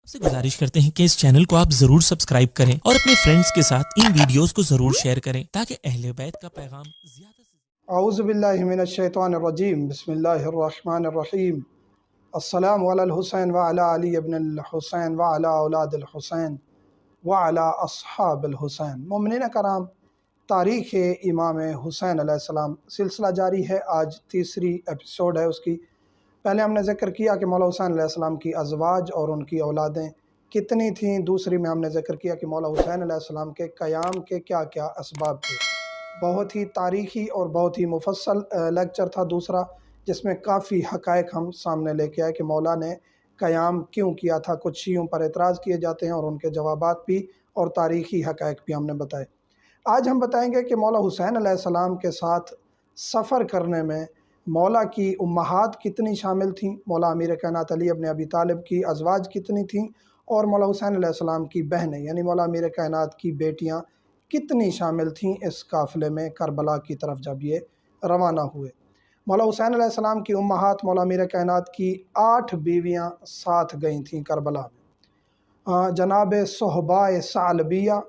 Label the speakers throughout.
Speaker 1: आपसे गुजारिश करते हैं कि इस चैनल को आप जरूर सब्सक्राइब करें और अपने फ्रेंड्स के साथ इन वीडियोस को जरूर शेयर करें ताकि अहले बैत का पैगाम ज्यादा से
Speaker 2: औज़ु बिल्लाहि मिनश्शैतानिर्रजीम बिस्मिल्लाहिर्रहमानिर्रहीम अस्सलामु अलल हुसैन व अला अली इब्नुल हुसैन व अला औलादिल हुसैन व अला अस्हाबिल हुसैन। मोमिनीन कराम, तारीख़ इमाम हुसैन अलैहिस्सलाम सिलसिला जारी है। आज तीसरी एपिसोड है उसकी। पहले हमने ज़िक्र किया कि मौला हुसैन अलैहिस्सलाम की अज़वाज और उनकी औलादें कितनी थीं। दूसरी में हमने ज़िक्र किया कि मौला हुसैन अलैहिस्सलाम के क़याम के क्या क्या असबाब थे। बहुत ही तारीख़ी और बहुत ही मुफस्सल लेक्चर था दूसरा, जिसमें काफ़ी हक़ाइक़ हम सामने लेके आए कि मौला ने क़याम क्यों किया था। कुछ शियों पर एतराज़ किए जाते हैं और उनके जवाबात भी और तारीख़ी हक़ाइक़ भी हमने बताए। आज हम बताएंगे कि मौला हुसैन अलैहिस्सलाम के साथ सफ़र करने में मौला की उम्महात कितनी शामिल थीं, मौला अमीर कायनात अली इब्न अबी तालिब की अज़वाज कितनी थीं और मौला हुसैन अलैहिस्सलाम की बहनें यानी मौला अमीर कायनात की बेटियां कितनी शामिल थीं इस काफ़िले में करबला की तरफ जब ये रवाना हुए। मौला हुसैन अलैहिस्सलाम की उम्महात मौला अमीर कायनात की 8 बीवियां साथ गई थीं करबला में। जनाब सोहबा सालबिया,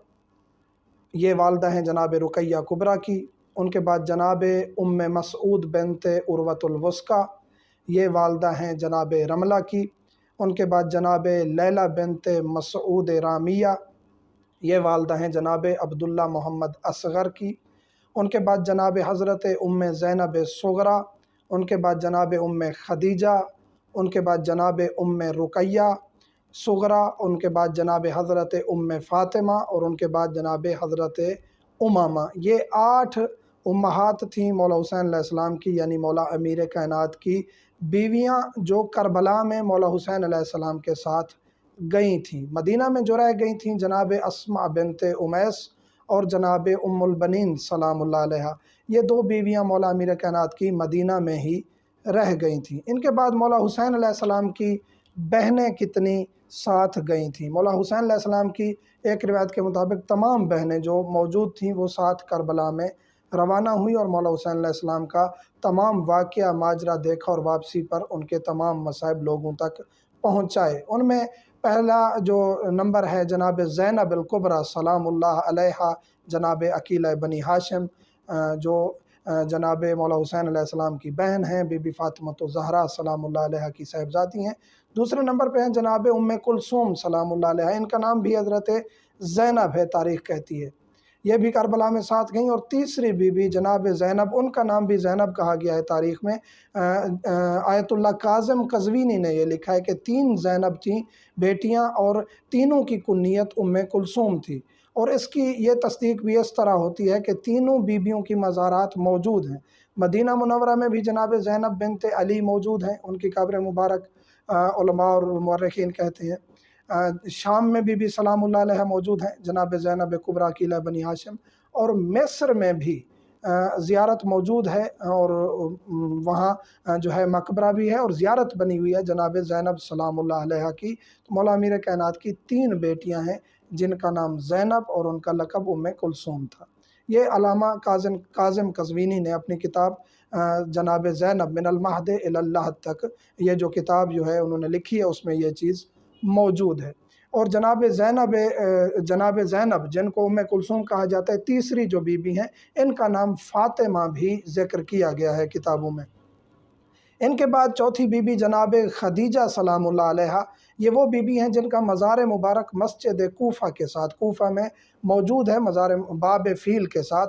Speaker 2: ये वालदा हैं जनाब रुकैया कुबरा की। उनके बाद जनाब उम्मे मसऊद बिनते उर्वतुल वुस्का, ये वालदा हैं जनाब रमला की। उनके बाद जनाब लैला बिनते मसऊद रामिया, ये वालदा हैं जनाब अब्दुल्ला मोहम्मद असग़र की। उनके बाद जनाब हज़रत उम्मे ज़ैनब सुग़रा, उनके बाद जनाब उम्मे खदीजा, उनके बाद जनाब उम्मे रुकैया सुग़रा, उनके बाद जनाब हज़रत उम्मे फ़ातिमा और उनके बाद जनाब हज़रत उमामा। ये 8 उम्महात थीं मौला हुसैन अलैहिस्सलाम की, यानी मौला अमीर कायनात की बीवियां जो करबला में मौला हुसैन अलैहिस्सलाम के साथ गई थीं। मदीना में जो रह गई थीं जनाब अस्मा बिनते उमैस और जनाब उम्मुल बनीन सलामुल्लाह अलैहा, ये 2 बीवियां मौला अमीर कायनात की मदीना में ही रह गई थीं। इनके बाद मौला हुसैन अलैहिस्सलाम की बहनें कितनी साथ गई थीं। मौला हुसैन अलैहिस्सलाम की एक रिवायत के मुताबिक तमाम बहनें जो मौजूद थीं वो साथ करबला में रवाना हुई और मौला हुसैन अलैहिस्सलाम का तमाम वाक़या माजरा देखा और वापसी पर उनके तमाम मसाइब लोगों तक पहुँचाए। उनमें पहला जो नंबर है जनाब ज़ैनब अल कुबरा सलामुल्लाह अलैहा, जनाब अकीला बनी हाशिम, जो जनाब मौला हुसैन अलैहिस्सलाम की बहन हैं, बीबी फ़ातिमा ज़हरा सलामुल्लाह अलैहा की साहिबजादी हैं। दूसरे नंबर पे हैं जनाब उम्मे कुलसूम सलामुल्लाह अलैहा, इनका नाम भी हज़रत ज़ैनब है, तारीख़ कहती है। ये भी करबला में साथ गईं। और तीसरी बीबी जनाब ज़ैनब, उनका नाम भी ज़ैनब कहा गया है तारीख़ में। आयतुल्लाह काज़िम कज़वीनी ने यह लिखा है कि 3 ज़ैनब थीं बेटियां और तीनों की कुन्नियत उम्मे कुलसूम थी। और इसकी ये तस्दीक भी इस तरह होती है कि तीनों बीबियों की मज़ारात मौजूद हैं। मदीना मुनव्वरा में भी जनाब ज़ैनब बिनते अली मौजूद हैं, उनकी कब्र मुबारक उलमा और मुअर्रिखीन कहते हैं। शाम में भी सलामुल्लाह अलैहा मौजूद हैं, जनाब ज़ैनब कुबरा क़िला बनी हाशिम। और मिस्र में भी ज़ियारत मौजूद है और वहाँ जो है मकबरा भी है और ज़ियारत बनी हुई है जनाब ज़ैनब सलामुल्लाह अलैहा की। तो मौला अमीर कायनात की 3 बेटियां हैं जिनका नाम ज़ैनब और उनका लक़ब उम्मे कुलसूम था। ये अलामा काज़िम कज़वीनी ने अपनी किताब जनाब ज़ैनब मिनल महद इलल लहद तक, ये जो किताब जो है उन्होंने लिखी है उसमें ये चीज़ मौजूद है। और जनाब ज़ैनब जिनको उम्मे कुलसूम कहा जाता है, तीसरी जो बीबी हैं इनका नाम फ़ातिमा भी ज़िक्र किया गया है किताबों में। इनके बाद चौथी बीबी जनाब खदीजा सलामुल्लाह अलैहा, ये वो बीबी हैं जिनका मज़ार मुबारक मस्जिद कूफ़ा के साथ, कूफ़ा में मौजूद है मज़ार बाब फ़ील के साथ।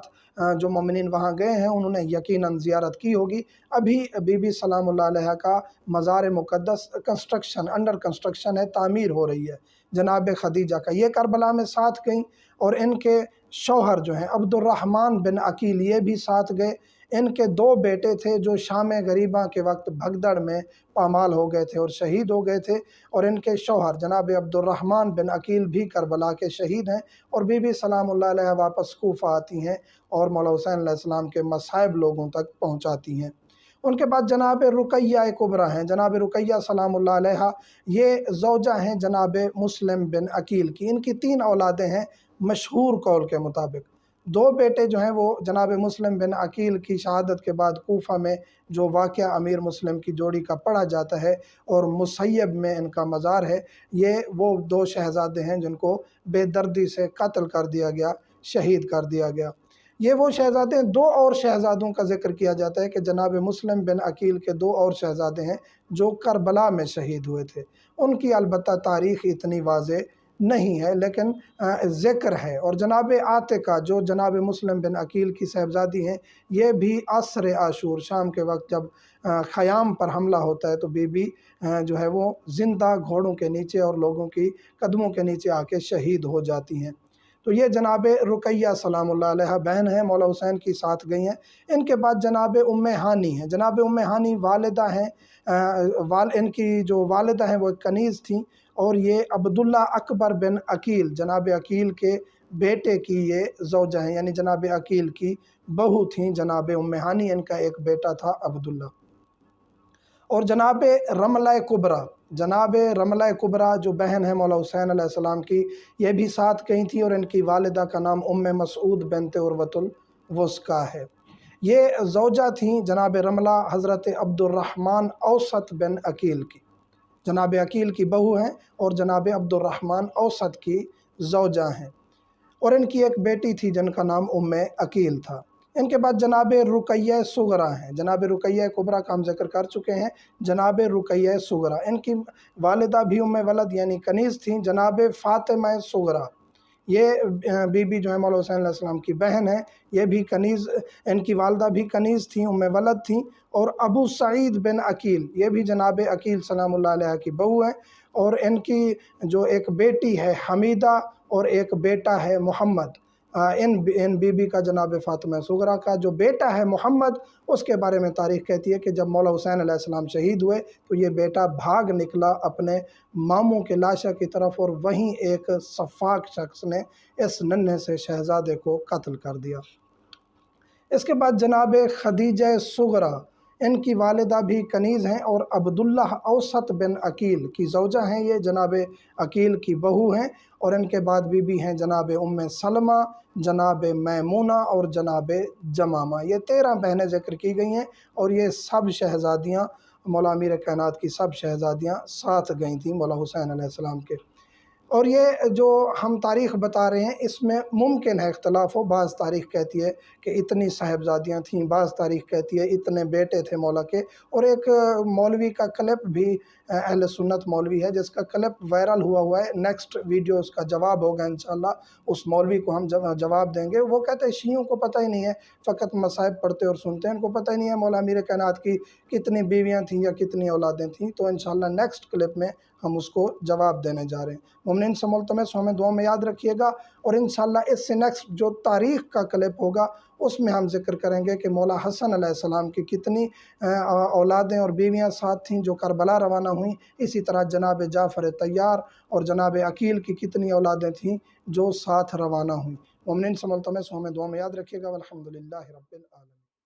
Speaker 2: जो मोमिनीन वहाँ गए हैं उन्होंने यकीनन ज़ियारत की होगी। अभी बीबी सलामुल्लाह अलैहा का मज़ार मुक़द्दस कंस्ट्रक्शन अंडर कंस्ट्रक्शन है, तामीर हो रही है जनाब खदीजा का। ये करबला में साथ गईं और इनके शौहर जो हैं अब्दुर्रहमान बिन अकील, ये भी साथ गए। इनके 2 बेटे थे जो शाम गरीबा के वक्त भगदड़ में पामाल हो गए थे और शहीद हो गए थे। और इनके शौहर जनाब अब्दुर्रहमान बिन अकील भी करबला के शहीद हैं। और बीबी सलामुल्लाह अलैहा वापस कूफा आती हैं और मौला हुसैन अलैहिस्सलाम के मसाइब लोगों तक पहुँचाती हैं। उनके बाद जनाब रुकैया कुबरा हैं, जनाब रुकैया सलामुल्लाह अलैहा, ये ज़ौजा हैं जनाब मुस्लिम बिन अकील की। इनकी 3 औलादें हैं मशहूर कौल के मुताबिक। दो बेटे जो हैं वो जनाब मुस्लिम बिन अकील की शहादत के बाद कोफा में जो वाक़या अमीर मुस्लिम की जोड़ी का पढ़ा जाता है और मुसैयब में इनका मज़ार है, ये वो दो शहज़ादे हैं जिनको बेदर्दी से कत्ल कर दिया गया, शहीद कर दिया गया। ये वो शहज़ादे हैं। दो और शहज़ादों का ज़िक्र किया जाता है कि जनाब मुस्लिम बिन अकील के दो और शहज़ादे हैं जो करबला में शहीद हुए थे। उनकी अलबत्ता तारीख़ इतनी वाज़ेह नहीं है, लेकिन ज़िक्र है। और जनाब आतिका जो जनाब मुस्लिम बिन अकील की साहबजादी हैं, ये भी असर आशूर शाम के वक्त जब ख़याम पर हमला होता है तो बीबी जो है वो ज़िंदा घोड़ों के नीचे और लोगों की कदमों के नीचे आके शहीद हो जाती हैं। तो ये जनाब रुकैया सलामुल्लाह अलैहा बहन है, मौला हुसैन की साथ गई हैं। इनके बाद जनाब उम्मे हानी हैं। जनाब उम्मे हानी वालिदा हैं, इनकी जो वालिदा हैं वो एक कनीज़ थीं और ये अब्दुल्ला अकबर बिन अकील जनाब अकील के बेटे की ये ज़ौजा हैं, यानी जनाब अकील की बहू थीं जनाब उम्मे हानी। इनका एक बेटा था अब्दुल्ला। और जनाब रमला कुबरा जो बहन है मौला हुसैन अलैहिस्सलाम की, ये भी साथ गई थी और इनकी वालिदा का नाम उम्मे मसूद बिनते उर्वतुल वुस्का है। ये ज़ौजा थीं जनाब रमला हज़रत अब्दुर्रहमान औसत बिन अकील की, जनाब अकील की बहू हैं और जनाब अब्दुर्रहमान औसत की ज़ौजा हैं। और इनकी एक बेटी थी जिनका नाम उम्मे अकील था। इनके बाद जनाब रुकैया सुगरा हैं। जनाब रुकैया कुबरा का हम जिक्र कर चुके हैं। जनाब रुकैया सुगरा, इनकी वालिदा भी उम्मे वलद यानी कनीज़ थीं, जनाब फ़ातिमा सुगरा। ये बीबी जो है मौला हुसैन अलैहिस्सलाम की बहन है, ये भी कनीज़, इनकी वालिदा भी कनीज़ थीं, उम्मे वलद थीं। और अबू सईद बिन अकील, ये भी जनाब अकील सलामुल्लाह अलैहा की बहू हैं और इनकी जो एक बेटी है हमीदा और एक बेटा है मोहम्मद। इन बीबी का जनाब फ़ातिमा सुगरा का जो बेटा है मोहम्मद, उसके बारे में तारीख़ कहती है कि जब मौला हुसैन अलैहिस्सलाम शहीद हुए तो ये बेटा भाग निकला अपने मामू के लाशा की तरफ और वहीं एक सफ़ाक शख्स ने इस नन्हे से शहज़ादे को कत्ल कर दिया। इसके बाद जनाब खदीजा सुगरा, इनकी वालिदा भी कनीज़ हैं और अब्दुल्ला औसत बिन अकील की ज़ौजा हैं, ये जनाब अकील की बहू हैं। और इनके बाद बीबी हैं जनाब उम्मे सलमा, जनाब मैमूना और जनाब जमामा। ये 13 बहनें ज़िक्र की गई हैं और ये सब शहज़ादियाँ मौला अमीर कायनात की सब शहज़ादियाँ साथ गई थीं मौला हुसैन अलैहिस्सलाम के। और ये जो हम तारीख़ बता रहे हैं इसमें मुमकिन है इख्तलाफ हो। बाज़ तारीख़ कहती है कि इतनी साहिबजादियाँ थीं, बाज़ तारीख़ कहती है इतने बेटे थे मौला के। और एक मौलवी का क्लिप भी अहले सुन्नत मौलवी है जिसका क्लिप वायरल हुआ है। नेक्स्ट वीडियो उसका जवाब होगा इंशाअल्लाह, उस मौलवी को हम जवाब देंगे। वो कहते हैं शियों को पता ही नहीं है, फ़कत मसाइब पढ़ते और सुनते हैं, इनको पता ही नहीं है मौला अमीर कायनात की कितनी बीवियाँ थीं या कितनी औलादें थीं। तो इंशाअल्लाह नेक्स्ट क्लिप में हम उसको जवाब देने जा रहे हैं। मुमिनीन से मुल्तमस हमें दुआ में याद रखिएगा। और इंशाअल्लाह इससे नेक्स्ट जो तारीख़ का क्लिप होगा उसमें हम जिक्र करेंगे कि मौला हसन अलैहिस्सलाम की कितनी औलादें और बीवियां साथ थीं जो करबला रवाना हुई। इसी तरह जनाब जाफ़र तैयार और जनाब अकील की कितनी औलादें थीं जो साथ रवाना हुई। मुमिनीन से मुल्तमस हमें दुआ में याद रखिएगा। वल्हम्दुलिल्लाहि रब्बिल आलमीन।